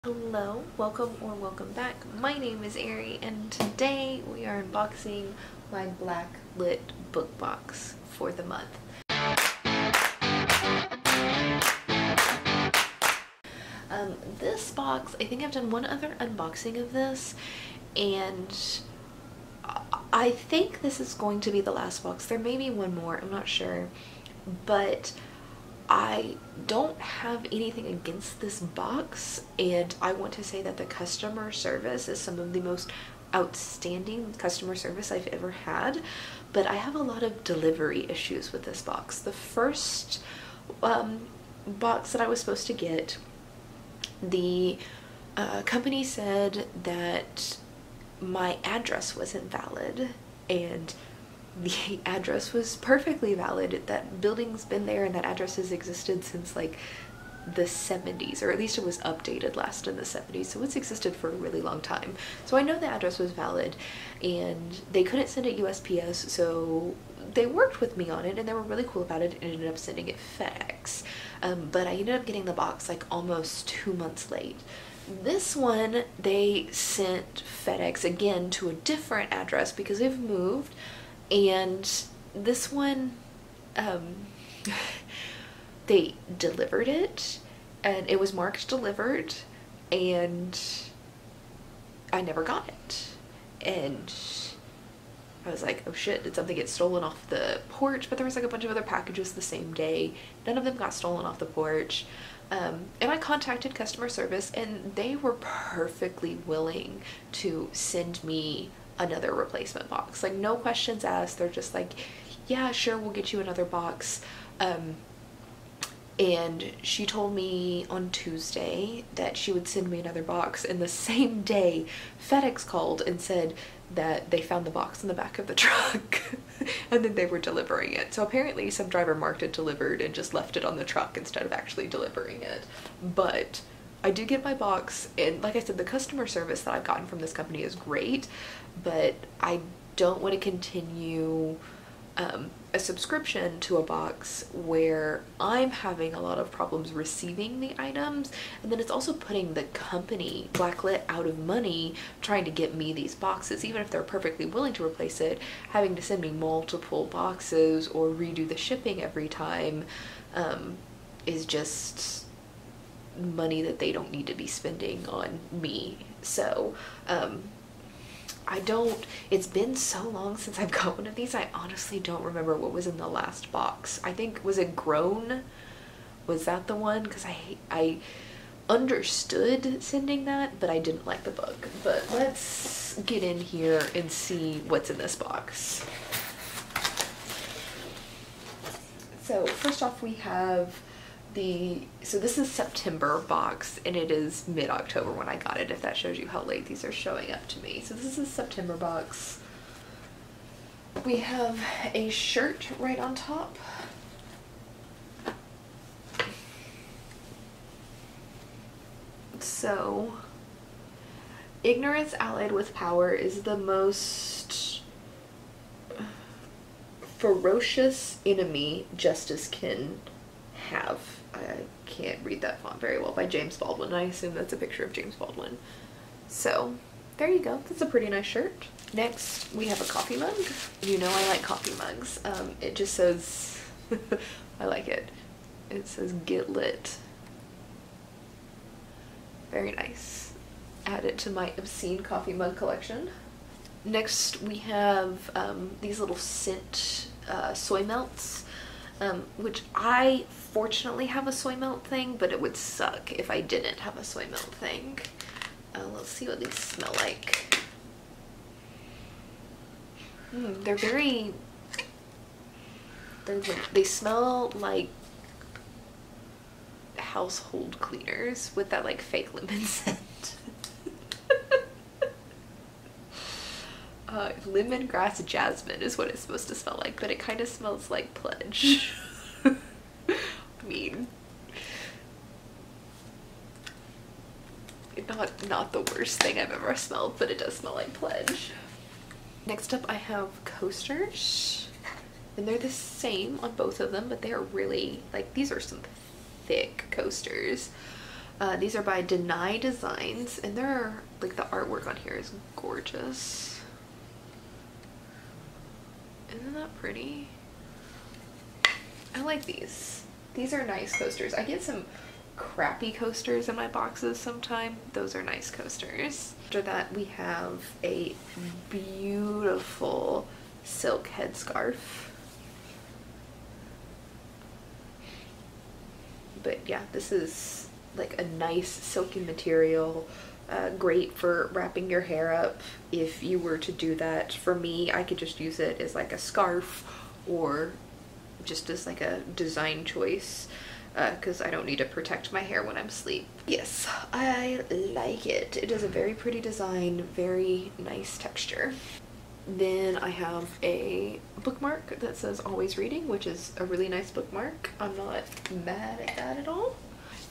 Hello, welcome or welcome back. My name is Ari and today we are unboxing my BlackLit book box for the month. This box, I think I've done one other unboxing of this, and I think this is going to be the last box. There may be one more, I'm not sure, but I don't have anything against this box, and I want to say that the customer service is some of the most outstanding customer service I've ever had, but I have a lot of delivery issues with this box. The first box that I was supposed to get, the company said that my address wasn't valid, and the address was perfectly valid. That building's been there and that address has existed since like the 70s, or at least it was updated last in the 70s, so it's existed for a really long time. So I know the address was valid, and they couldn't send it USPS, so they worked with me on it and they were really cool about it and ended up sending it FedEx. But I ended up getting the box like almost 2 months late. This one they sent FedEx again to a different address because they've moved, and this one they delivered it and it was marked delivered and I never got it, and I was like, oh shit, did something get stolen off the porch? But there was like a bunch of other packages the same day. None of them got stolen off the porch. And I contacted customer service and they were perfectly willing to send me another replacement box. Like, no questions asked. They're just like, yeah, sure, we'll get you another box. And she told me on Tuesday that she would send me another box, and the same day FedEx called and said that they found the box in the back of the truck and then they were delivering it. So apparently some driver marked it delivered and just left it on the truck instead of actually delivering it. But I did get my box, and like I said, the customer service that I've gotten from this company is great, but I don't want to continue a subscription to a box where I'm having a lot of problems receiving the items, and then it's also putting the company BlackLit out of money trying to get me these boxes. Even if they're perfectly willing to replace it, having to send me multiple boxes or redo the shipping every time is just money that they don't need to be spending on me. So it's been so long since I've got one of these, I honestly don't remember what was in the last box. I think, was it Grown? Was that the one? Because I understood sending that, but I didn't like the book. But let's get in here and see what's in this box. So first off, we have so this is September box, and it is mid-October when I got it, if that shows you how late these are showing up to me. So this is a September box. We have a shirt right on top. So, ignorance allied with power is the most ferocious enemy justice can have. I can't read that font very well, by James Baldwin. I assume that's a picture of James Baldwin. So there you go. That's a pretty nice shirt. Next we have a coffee mug. You know I like coffee mugs. It just says I like it. It says Get Lit. Very nice. Add it to my obscene coffee mug collection. Next we have these little scent Soy Melts, which I fortunately have a Soy Melt thing, but it would suck if I didn't have a Soy Melt thing. Let's see what these smell like. They smell like household cleaners with that like fake lemon scent. Lemongrass jasmine is what it's supposed to smell like, but it kind of smells like Pledge. I mean, not the worst thing I've ever smelled, but it does smell like Pledge. Next up I have coasters, and they're the same on both of them, but they are really, like, these are some thick coasters. These are by Deny Designs, and they're like, the artwork on here is gorgeous. Isn't that pretty? I like these. These are nice coasters. I get some crappy coasters in my boxes sometime. Those are nice coasters. After that, we have a beautiful silk headscarf. But yeah, this is like a nice silky material, great for wrapping your hair up if you were to do that. For me, I could just use it as like a scarf or just as like a design choice, because I don't need to protect my hair when I'm asleep. Yes, I like it. It is a very pretty design, very nice texture. Then I have a bookmark that says always reading, which is a really nice bookmark. I'm not mad at that at all.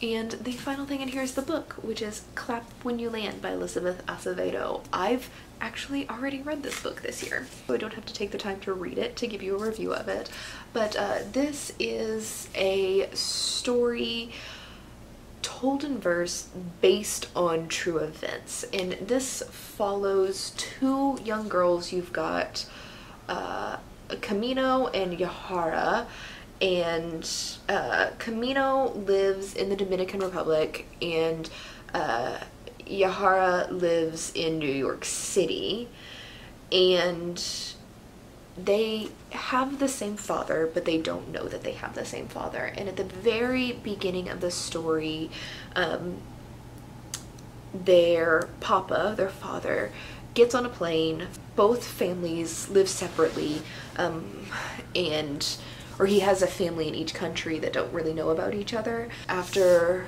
And the final thing in here is the book, which is Clap When You Land by Elizabeth Acevedo. I've actually already read this book this year, so I don't have to take the time to read it to give you a review of it. But this is a story told in verse based on true events, and this follows two young girls. You've got Camino and Yahara, and Camino lives in the Dominican Republic, and Yahara lives in New York City, and they have the same father, but they don't know that they have the same father. And at the very beginning of the story, their papa, their father, gets on a plane. Both families live separately, or he has a family in each country that don't really know about each other. After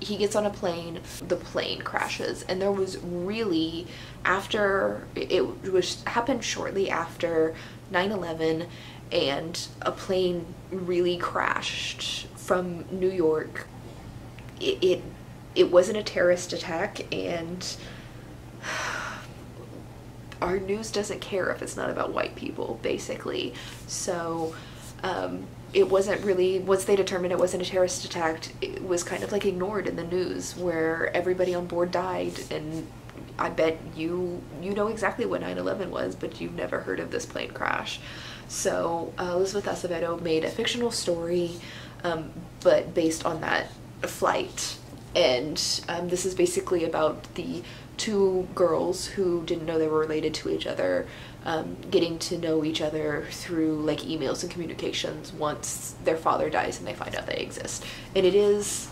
he gets on a plane, the plane crashes, and there was really, after, it was happened shortly after 9/11, and a plane really crashed from New York. It wasn't a terrorist attack, and our news doesn't care if it's not about white people, basically. So it wasn't really, once they determined it wasn't a terrorist attack, it was kind of like ignored in the news, where everybody on board died. And I bet you know exactly what 9/11 was, but you've never heard of this plane crash. So Elizabeth Acevedo made a fictional story, but based on that flight. And this is basically about the two girls who didn't know they were related to each other, getting to know each other through like emails and communications once their father dies and they find out they exist. And it is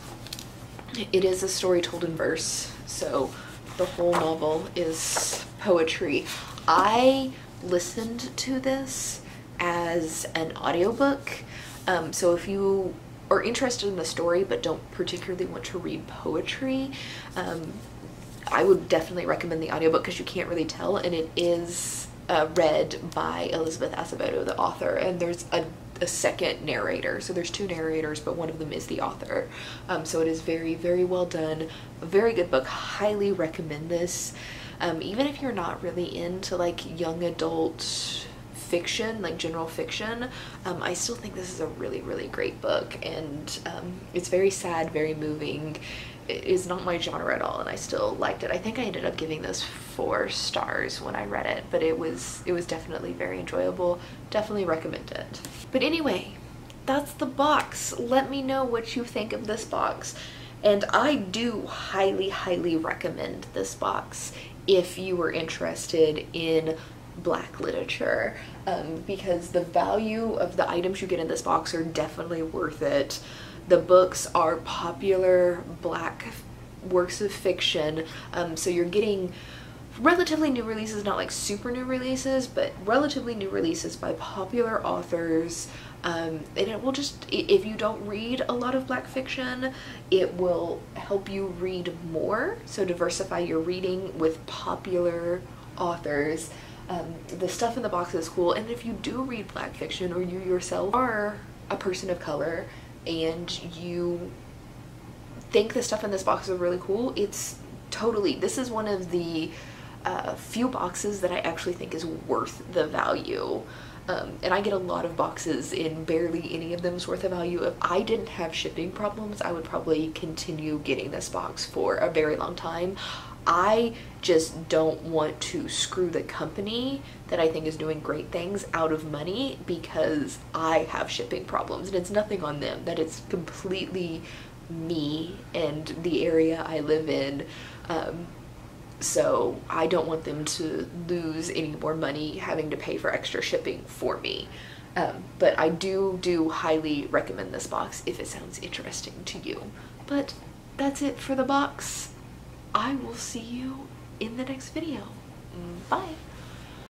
a story told in verse, so the whole novel is poetry. I listened to this as an audiobook, so if you are interested in the story but don't particularly want to read poetry, I would definitely recommend the audiobook, because you can't really tell, and it is read by Elizabeth Acevedo, the author, and there's a second narrator. So there's two narrators, but one of them is the author. So it is very, very well done. A very good book. Highly recommend this. Even if you're not really into like young adult fiction, like general fiction, I still think this is a really, really great book. And it's very sad, very moving. It is not my genre at all, and I still liked it. I think I ended up giving this 4 stars when I read it, but it was definitely very enjoyable. Definitely recommend it. But anyway, that's the box. Let me know what you think of this box. And I do highly, highly recommend this box if you were interested in Black literature, because the value of the items you get in this box are definitely worth it. The books are popular Black works of fiction, so you're getting relatively new releases, not like super new releases, but relatively new releases by popular authors. And it will just, if you don't read a lot of Black fiction, it will help you read more, so diversify your reading with popular authors. The stuff in the box is cool, and if you do read Black fiction, or you yourself are a person of color and you think the stuff in this box is really cool, it's totally, this is one of the few boxes that I actually think is worth the value. And I get a lot of boxes and barely any of them's worth of value. If I didn't have shipping problems, I would probably continue getting this box for a very long time. I just don't want to screw the company that I think is doing great things out of money because I have shipping problems, and it's nothing on them. That it's completely me and the area I live in. So I don't want them to lose any more money having to pay for extra shipping for me. But I do highly recommend this box if it sounds interesting to you. But that's it for the box. I will see you in the next video. Bye.